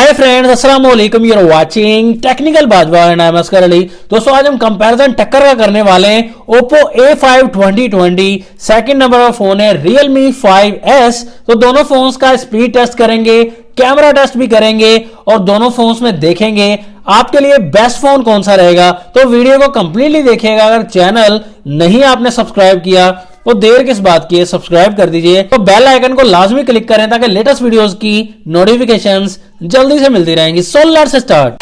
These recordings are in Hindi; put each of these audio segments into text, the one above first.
हाय फ्रेंड्स, अस्सलाम वालेकुम। Your watching technical Bajwa and I am Oscar Ali. दोस्तों आज हम कंपैरिजन टक्कर का करने वाले हैं Oppo A5 2020। सेकंड नंबर का फोन है Realme 5S। तो दोनों फोन्स का स्पीड टेस्ट करेंगे, कैमरा टेस्ट भी करेंगे और दोनों फोन्स में देखेंगे आपके लिए बेस्ट फोन कौन सा रहेगा। तो वीडियो को कंप्लीटली देखिएगा। अगर चैनल नहीं आपने सब्सक्राइब किया तो देर किस बात की है, सब्सक्राइब कर दीजिए। तो बेल आइकन को लाजमी क्लिक करें ताकि लेटेस्ट वीडियोस की नोटिफिकेशंस जल्दी से मिलती रहेंगी। So let's start.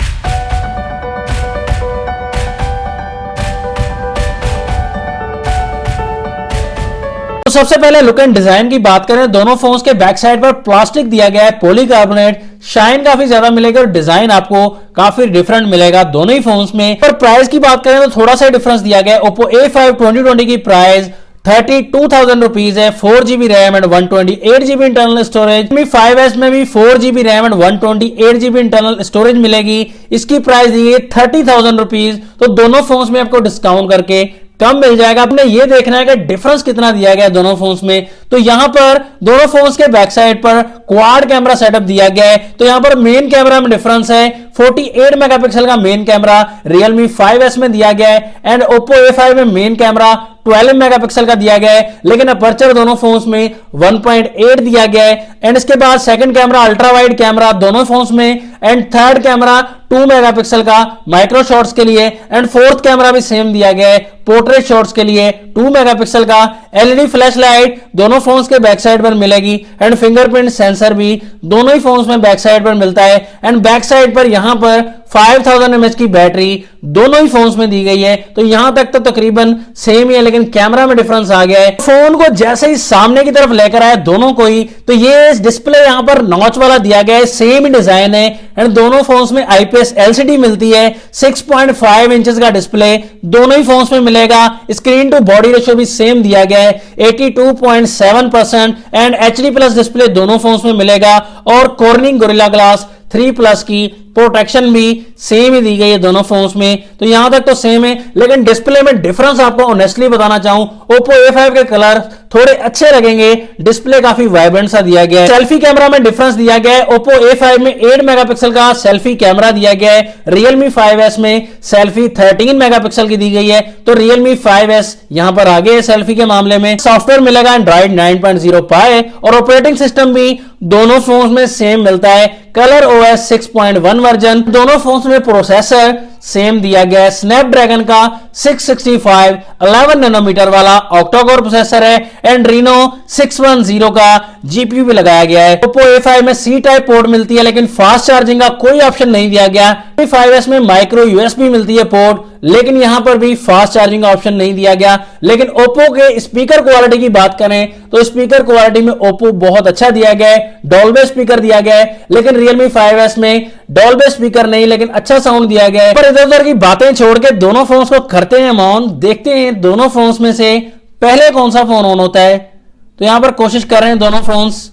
तो सबसे पहले लुक एंड डिजाइन की बात करें, दोनों फोन्स के बैक साइड पर प्लास्टिक दिया गया है, पॉलीकार्बोनेट। शाइन काफी ज्यादा मिलेगा और डिजाइन आपको काफी डिफरेंट मिलेगा दोनों ही फोन्स में। पर प्राइस की बात करें तो थोड़ा सा डिफरेंस दिया गया है। Oppo A5 2020 की प्राइस 32,000 रुपीज है। 4GB RAM and 128GB internal storage. Realme 5S में भी 4GB RAM and 128GB internal storage मिलेगी। इसकी प्राइस दी है 30,000 रुपीज। तो दोनों फोन्स में आपको डिस्काउंट करके कम मिल जाएगा। आपने ये देखना है कि डिफरेंस कितना दिया गया है दोनों फोन्स में। तो यहां पर दोनों फोन्स के बैक साइड पर क्वाड कैमरा सेटअप दिया गया है। तो यहां पर मेन कैमरा में डिफरेंस है। 48 मेगापिक्सल का मेन कैमरा Realme 5S में दिया गया है एंड Oppo A5 में मेन कैमरा 12 मेगापिक्सल का दिया गया है, लेकिन अपर्चर दोनों फोन्स में 1.8 दिया गया है। एंड इसके बाद second camera ultra wide camera दोनों फोन्स में एंड थर्ड कैमरा 2 मेगापिक्सल का माइक्रो शॉट्स के लिए एंड फोर्थ कैमरा भी सेम दिया गया है पोर्ट्रेट शॉट्स के लिए 2 मेगापिक्सल का। एलईडी फ्लैश लाइट दोनों फोन्स के बैक साइड पर मिलेगी एंड फिंगरप्रिंट सेंसर भी दोनों ही फोन्स में बैक साइड पर मिलता है। एंड बैक साइड पर यहां पर 5000 mAh की बैटरी दोनों ही फोन्स में दी गई है। तो यहां तक तो तकरीबन सेम ही है, लेकिन कैमरा में डिफरेंस आ गया है। फोन को जैसे ही सामने की तरफ लेकर आए दोनों को ही, तो ये डिस्प्ले यहां पर नॉच वाला दिया गया है, सेम ही डिजाइन है एंड दोनों फोन्स में IPS LCD मिलती है। 6.5 इंचेस का डिस्प्ले दोनों ही फोन्स में मिलेगा। स्क्रीन टू बॉडी रेशियो भी सेम दिया गया है 82.7% एंड HD+ डिस्प्ले दोनों फोन्स में मिलेगा और कॉर्निंग गोरिल्ला ग्लास 3+ की प्रोटेक्शन भी सेम ही दी गई है दोनों फोन्स में। तो यहां तक तो सेम है, लेकिन डिस्प्ले में डिफरेंस आपको ऑनेस्टली बताना चाहूं, Oppo A5 के कलर थोड़े अच्छे लगेंगे, डिस्प्ले काफी वाइब्रेंट सा दिया गया है। सेल्फी कैमरा में डिफरेंस दिया गया है। Oppo A5 में 8 मेगापिक्सल का सेल्फी कैमरा दिया गया है, Realme 5S में सेल्फी 13 मेगापिक्सल की दी गई है। तो Realme 5S यहां पर आगे है सेल्फी के मामले में। सॉफ्टवेयर मिलेगा Android 9.0 Pie और ऑपरेटिंग सिस्टम भी दोनों फोन्स में सेम मिलता है, कलर OS 6.1 वर्जन। दोनों फोन्स में प्रोसेसर सेम दिया गया है, स्नैपड्रैगन का 665 11 नैनोमीटर वाला ऑक्टा-कोर प्रोसेसर है एंड Reno 610 का जीपीयू भी लगाया गया है। Oppo A5 में C टाइप पोर्ट मिलती है, लेकिन फास्ट चार्जिंग का कोई ऑप्शन नहीं दिया गया। 5S में माइक्रो USB मिलती है पोर्ट, लेकिन यहां पर भी फास्ट चार्जिंग का ऑप्शन नहीं दिया गया। लेकिन Oppo के स्पीकर क्वालिटी की बात करें तो स्पीकर क्वालिटी में Oppo बहुत अच्छा दिया गया है, डॉल्बी स्पीकर दिया गया है। लेकिन Realme 5S में डॉल्बी स्पीकर नहीं, लेकिन अच्छा साउंड दिया गया है। पर इधर उधर की बातें छोड़ के दोनों फोन्स को करते हैं ऑन, देखते हैं दोनों फोन्स में से पहले कौन सा फोन ऑन होता है। तो यहां पर कोशिश कर रहे हैं दोनों फोन्स।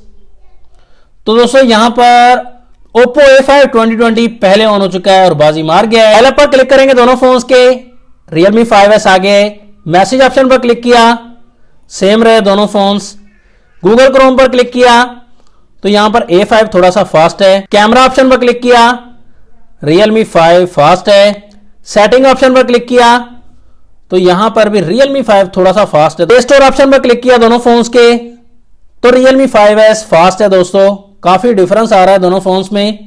तो दोस्तों यहां पर Oppo A5 2020 पहले ऑन हो चुका है और बाजी मार गया है। पहले पर क्लिक करेंगे दोनों फोन्स के, Realme 5S आगे, मैसेज ऑप्शन पर क्लिक किया, सेम रहे दोनों फोन्स। गूगल क्रोम पर क्लिक किया तो यहां पर A5 थोड़ा सा फास्ट है। कैमरा ऑप्शन पर क्लिक किया, Realme 5 फास्ट है। सेटिंग ऑप्शन पर क्लिक किया तो यहां पर भी Realme 5 थोड़ा सा फास्ट है। प्ले स्टोर ऑप्शन पर क्लिक किया दोनों फोन्स के तो Realme 5S फास्ट है। दोस्तों काफी डिफरेंस आ रहा है दोनों फोन्स में।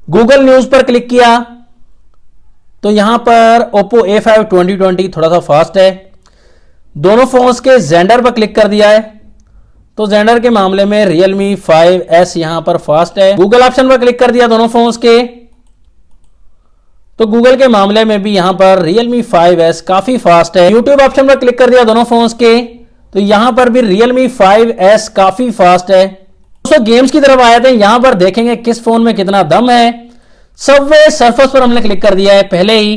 गूगल न्यूज पर क्लिक किया तो यहां पर Oppo A5 2020 थोड़ा सा फास्ट है। दोनों फोन्स के जेंडर पर क्लिक कर दिया है तो जेंडर के मामले में Realme 5S यहां पर फास्ट है। गूगल ऑप्शन पर क्लिक कर दिया दोनों फोन्स के तो गूगल के मामले में भी यहां पर Realme 5S काफी फास्ट है। YouTube ऑप्शन पर क्लिक कर दिया दोनों फोन्स के तो यहां पर भी Realme 5S काफी फास्ट है। दोस्तों गेम्स की तरफ आए थे, यहां पर देखेंगे किस फोन में कितना दम है। सबवे सर्फेस पर हमने क्लिक कर दिया है पहले ही,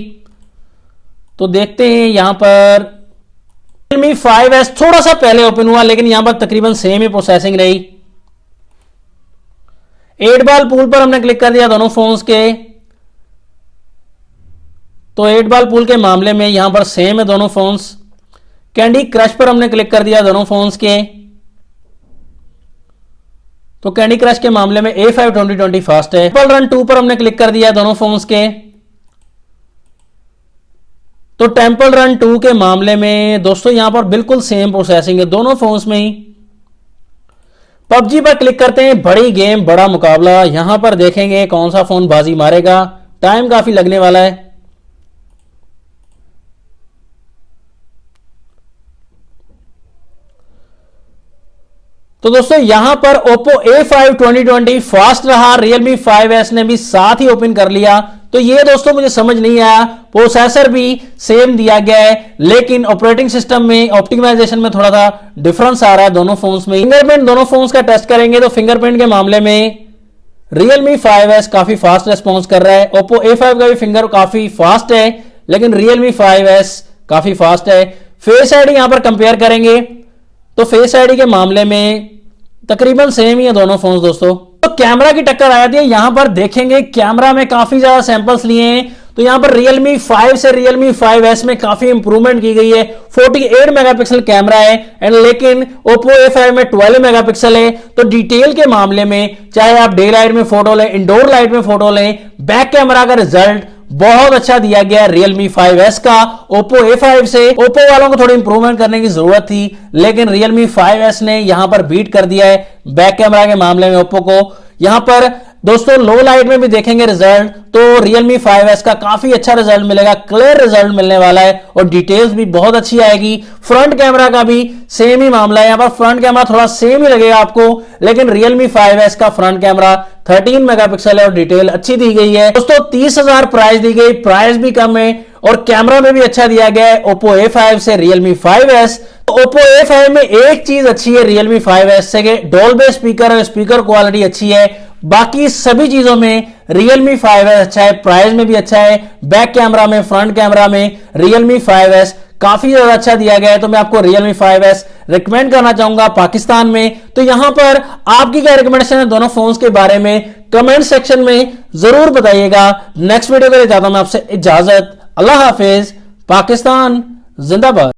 तो देखते हैं यहां पर Realme 5S थोड़ा सा पहले ओपन हुआ, लेकिन यहां पर तकरीबन सेम ही प्रोसेसिंग रही। 8 बॉल पूल पर हमने क्लिक कर दिया दोनों फोन्स के तो 8 बॉल पूल के मामले में यहां पर सेम है दोनों फोन्स। कैंडी क्रश पर हमने क्लिक कर दिया दोनों फोन्स के तो कैंडी क्रश के मामले में A5 2020 फास्ट है। टेंपल रन 2 पर हमने क्लिक कर दिया दोनों फोन्स के, तो टेंपल रन 2 के मामले में दोस्तों यहां पर बिल्कुल सेम प्रोसेसिंग है दोनों फोन्स में ही। पबजी पर क्लिक करते हैं, बड़ी गेम बड़ा मुकाबला, यहां पर देखेंगे कौन सा फोन बाजी मारेगा, टाइम काफी लगने वाला है। तो दोस्तों यहां पर Oppo A5 2020 फास्ट रहा, Realme 5S ने भी साथ ही ओपन कर लिया। तो ये दोस्तों मुझे समझ नहीं आया, प्रोसेसर भी सेम दिया गया है लेकिन ऑपरेटिंग सिस्टम में ऑप्टिमाइजेशन में थोड़ा सा डिफरेंस आ रहा है दोनों फोन्स में। फिंगरप्रिंट दोनों फोन्स का टेस्ट करेंगे तो फिंगरप्रिंट के मामले में Realme 5S काफी फास्ट रेस्पॉन्स कर रहा है, Oppo A5 का भी फिंगर काफी फास्ट है लेकिन Realme 5S काफी फास्ट है। फेस आईडी यहां पर कंपेयर करेंगे तो फेस आईडी के मामले में तकरीबन सेम ही है दोनों फोन्स दोस्तों। तो कैमरा की टक्कर आ जाती है, यहां पर देखेंगे कैमरा में काफी ज्यादा सैंपल्स लिए हैं तो यहां पर Realme 5 से Realme 5S में काफी इंप्रूवमेंट की गई है। 48 मेगापिक्सल कैमरा है एंड लेकिन Oppo A5 में 12 मेगापिक्सल है। तो डिटेल के मामले में चाहे आप डे लाइट में फोटो लें, इंडोर लाइट में फोटो लें, बैक कैमरा का रिजल्ट बहुत अच्छा दिया गया Realme 5S का Oppo A5 से। Oppo वालों को थोड़ी इंप्रूवमेंट करने की जरूरत थी लेकिन Realme 5S ने यहां पर बीट कर दिया है बैक कैमरा के मामले में Oppo को। यहां पर दोस्तों लो लाइट में भी देखेंगे रिजल्ट तो Realme 5S का काफी अच्छा रिजल्ट मिलेगा, क्लियर रिजल्ट मिलने वाला है और डिटेल्स भी बहुत अच्छी आएगी। फ्रंट कैमरा का भी सेम ही मामला है, यहां पर फ्रंट कैमरा थोड़ा सेम ही लगेगा आपको लेकिन Realme 5S का फ्रंट कैमरा 13 मेगापिक्सल है और डिटेल अच्छी दी गई है। दोस्तों 30,000 प्राइस दी गई, प्राइस भी कम है और कैमरा में भी अच्छा दिया गया है Oppo A5 से Realme 5S। तो Oppo A5 में एक चीज अच्छी है Realme 5S से कि डॉल्बी स्पीकर है, स्पीकर क्वालिटी अच्छी है। बाकी सभी चीजों में Realme 5S अच्छा है, प्राइस में भी अच्छा है, बैक कैमरा में, फ्रंट कैमरा में Realme 5S काफी ज्यादा अच्छा दिया गया है। तो मैं आपको Realme 5S रिकमेंड करना चाहूंगा पाकिस्तान में। तो यहां पर आपकी क्या रिकमेंडेशन है दोनों फोन्स के बारे में कमेंट सेक्शन में जरूर बताइएगा। नेक्स्ट वीडियो के लिए चाहता हूं मैं आपसे इजाजत, अल्लाह हाफिज, पाकिस्तान जिंदाबाद।